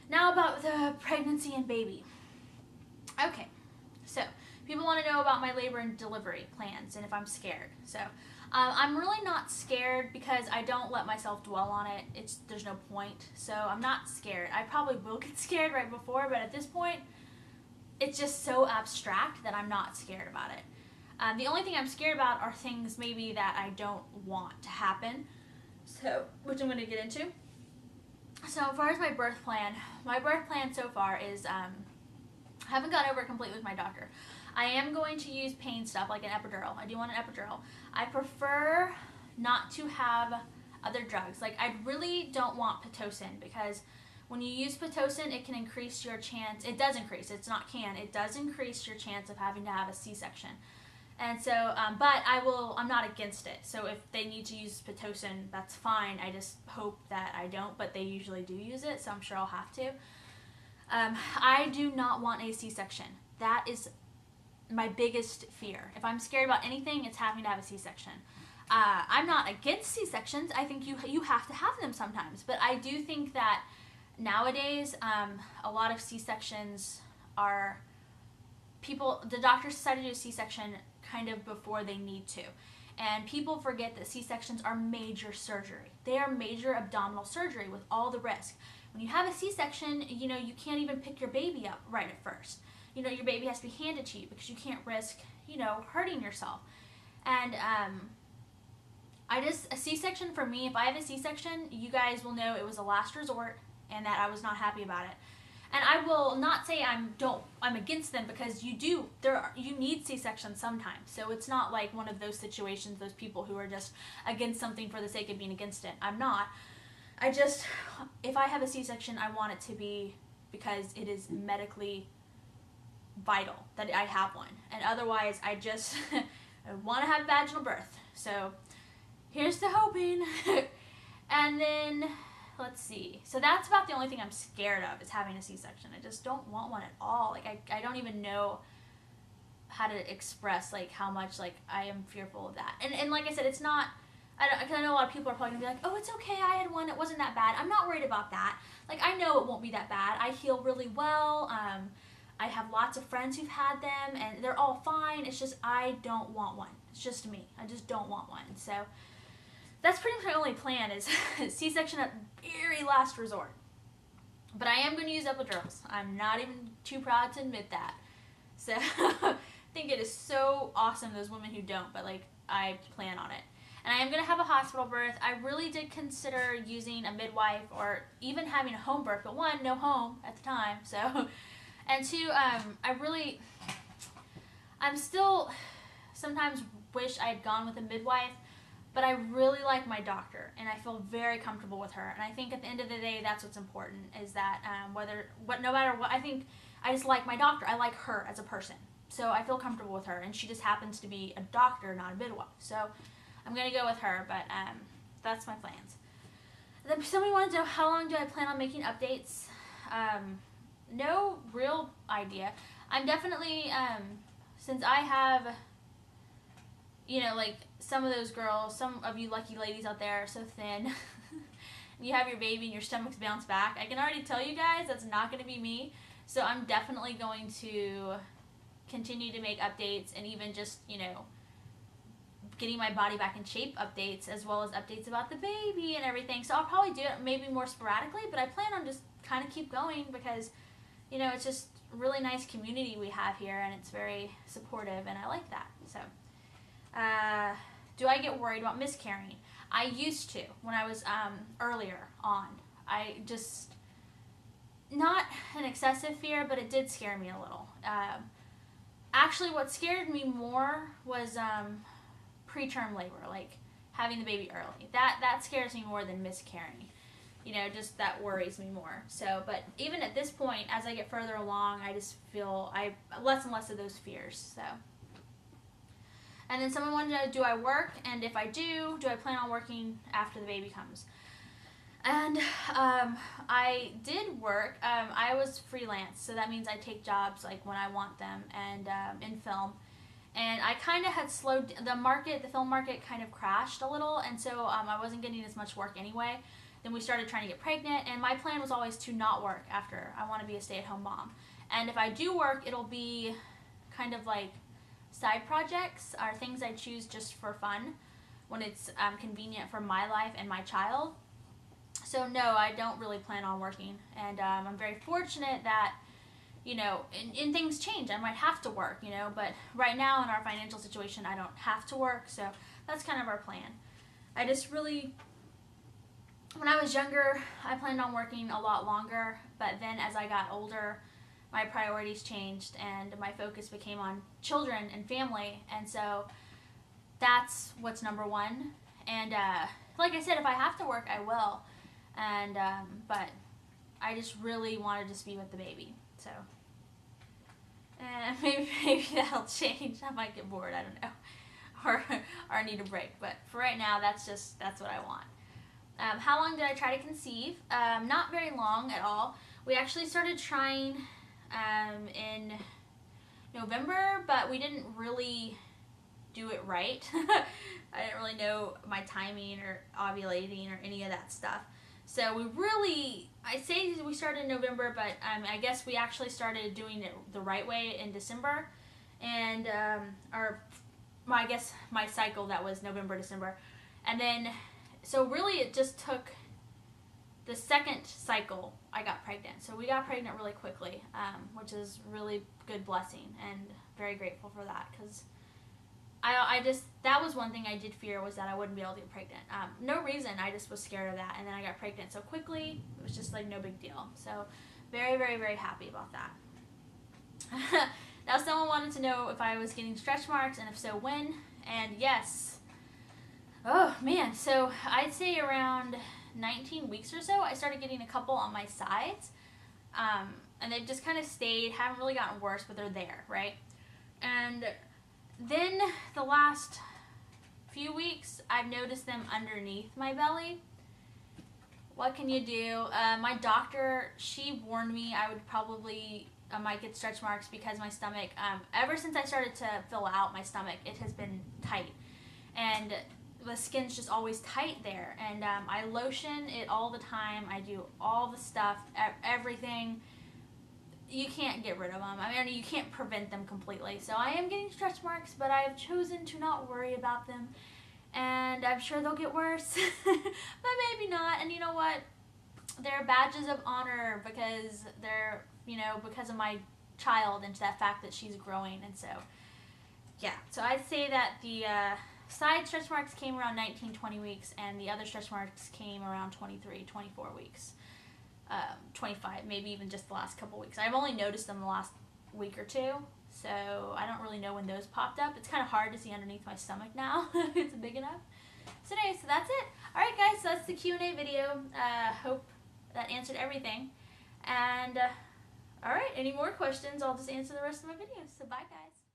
Now about the pregnancy and baby. Okay, so people want to know about my labor and delivery plans and if I'm scared. So I'm really not scared because I don't let myself dwell on it. There's no point. So I'm not scared. I probably will get scared right before, but at this point, it's just so abstract that I'm not scared about it. The only thing I'm scared about are things maybe that I don't want to happen. So, which I'm going to get into. So as far as my birth plan so far is I haven't gone over it completely with my doctor. I am going to use pain stuff like an epidural. I do want an epidural. I prefer not to have other drugs. Like I really don't want Pitocin because when you use Pitocin, it can increase your chance. It does increase. It's not can. It does increase your chance of having to have a C-section. And so, but I'm not against it. So if they need to use Pitocin, that's fine. I just hope that I don't, but they usually do use it, so I'm sure I'll have to. I do not want a C-section. That is my biggest fear. If I'm scared about anything, it's having to have a C-section. I'm not against C-sections. I think you have to have them sometimes, but I do think that nowadays, a lot of C-sections are the doctors decide to do a C-section kind of before they need to. And people forget that C-sections are major surgery. They are major abdominal surgery with all the risk. When you have a C-section, you can't even pick your baby up right at first. Your baby has to be handed to you because you can't risk, hurting yourself. And a C-section for me, if I have a C-section, you guys will know it was a last resort and that I was not happy about it. And I will not say I'm against them because you need C-sections sometimes. So it's not like one of those situations, those people who are just against something for the sake of being against it. I'm not. If I have a C-section, I want it to be because it is medically vital that I have one. And otherwise, I want to have vaginal birth. So here's to hoping. And then let's see. So that's about the only thing I'm scared of is having a C-section. I just don't want one at all. Like I don't even know how to express like how much like I am fearful of that. And like I said, it's not. I know a lot of people are probably gonna be like, oh, it's okay. I had one. It wasn't that bad. I'm not worried about that. Like I know it won't be that bad. I heal really well. I have lots of friends who've had them, and they're all fine. It's just I don't want one. It's just me. I just don't want one. So that's pretty much my only plan is C-section at very last resort. But I am going to use epidurals. I'm not even too proud to admit that. So I think it is so awesome, those women who don't, but like I plan on it. And I am going to have a hospital birth. I really did consider using a midwife or even having a home birth, but one, no home at the time. So, and two, I'm still sometimes wish I had gone with a midwife. But I really like my doctor, and I feel very comfortable with her. And I think at the end of the day, that's what's important, is that no matter what, I think I just like my doctor. I like her as a person. So I feel comfortable with her, and she just happens to be a doctor, not a midwife. So I'm going to go with her, but that's my plans. And then somebody wanted to know, how long do I plan on making updates? No real idea. I'm definitely, since I have, like some of those girls, some of you lucky ladies out there are so thin. You have your baby and your stomach's bounced back. I can already tell you guys that's not going to be me. So I'm definitely going to continue to make updates and even just, getting my body back in shape updates as well as updates about the baby and everything. So I'll probably do it maybe more sporadically, but I plan on just kind of keep going because, it's just a really nice community we have here and it's very supportive and I like that. So do I get worried about miscarrying? I used to when I was earlier on. I just, not an excessive fear, but it did scare me a little. Actually, what scared me more was preterm labor, like having the baby early. That scares me more than miscarrying. Just that worries me more. So, but even at this point, as I get further along, I just feel less and less of those fears. So. And then someone wanted to know, do I work? And if I do I plan on working after the baby comes? And I did work. I was freelance, so that means I take jobs like when I want them and in film. And I kind of had the film market kind of crashed a little, and so I wasn't getting as much work anyway. then we started trying to get pregnant, and my plan was always to not work after. I want to be a stay-at-home mom. And if I do work, it'll be kind of like side projects or things I choose just for fun when it's convenient for my life and my child. So no, I don't really plan on working. And I'm very fortunate that, you know, and things change. I might have to work, you know, but right now in our financial situation, I don't have to work. So that's kind of our plan. I just really, when I was younger, I planned on working a lot longer, but then as I got older, my priorities changed and my focus became on children and family, and so that's what's number one. And like I said, if I have to work, I will. And but I just really want to just be with the baby. So maybe that'll change. I might get bored. I don't know, or need a break. But for right now, that's what I want. How long did I try to conceive? Not very long at all. We actually started trying in November, but we didn't really do it right. I didn't really know my timing or ovulating or any of that stuff. So we really, I say we started in November, but I guess we actually started doing it the right way in December. And I guess my cycle, that was November, December. And then, so really it just took the second cycle I got pregnant. So we got pregnant really quickly, which is really good blessing, and very grateful for that, because that was one thing I did fear, was that I wouldn't be able to get pregnant. No reason, I just was scared of that, and then I got pregnant so quickly. It was just like no big deal. So very, very, very happy about that. Now someone wanted to know if I was getting stretch marks, and if so, when. And yes. Oh man, so I'd say around 19 weeks or so, I started getting a couple on my sides, and they've just kind of stayed, haven't really gotten worse, but they're there, right? And then the last few weeks, I've noticed them underneath my belly. What can you do? My doctor, she warned me I might get stretch marks because my stomach, ever since I started to fill out my stomach, it has been tight. And the skin's just always tight there, and I lotion it all the time. I do all the stuff, everything. You can't get rid of them. I mean, you can't prevent them completely. So I am getting stretch marks, but I have chosen to not worry about them, and I'm sure they'll get worse, but maybe not. And you know what? They're badges of honor, because they're, you know, because of my child and that fact that she's growing. And so, yeah. So I'd say that the side stretch marks came around 19, 20 weeks, and the other stretch marks came around 23, 24 weeks, 25, maybe even just the last couple weeks. I've only noticed them the last week or two, so I don't really know when those popped up. It's kind of hard to see underneath my stomach now. It's big enough. So anyway, so that's it. Alright guys, so that's the Q&A video. Hope that answered everything. And alright, any more questions, I'll just answer the rest of my videos. So bye guys.